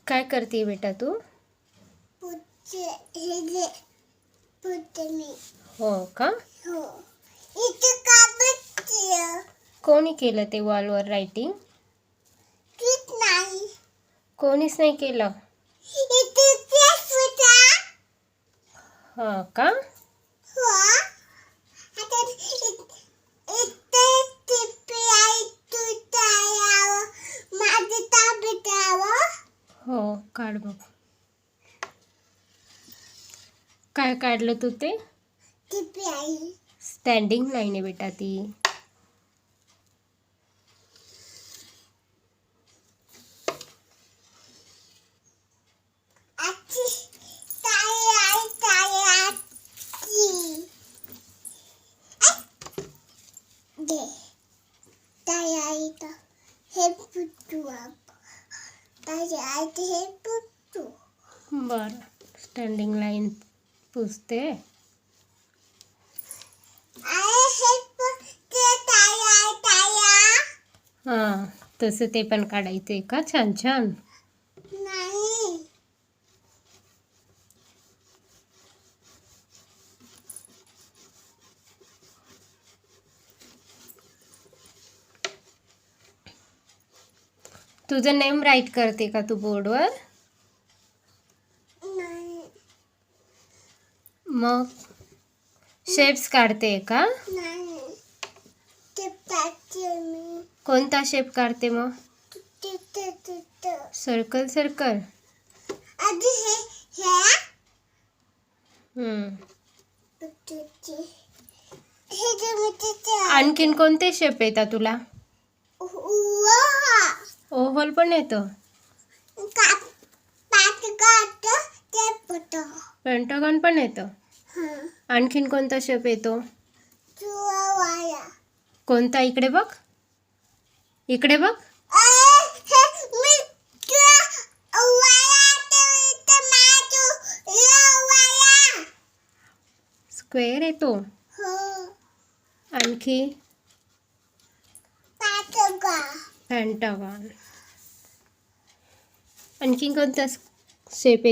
काय करते बेटा तू? हो का? कोणी केलं ते वॉलवर रायटिंग? कोणीच नाही केलं. हो का? हो, काढ बघ. काय काढलं तू ते? स्टँडिंग लाईन आहे बेटा ती. बरं, स्टँडिंग लाईन पुसते. हां, तसं ते पण काढायचंय का? छान छान. तुझं नेम राईट करते का तू बोर्डवर? मग शेप्स काढते का? कोणता शेप काढते मग? Circle circle. आणखीन कोणते शेप येतात तुला? ओव्हल पण येतं. पेंटागॉन पण येतं. आणखीन कोणता शेप येतो? कोणता? इकडे बघ, इकडे बघ. स्क्वेअर येतो. आणखी पेंटागॉन. आणखीन कोणता शेप येतो?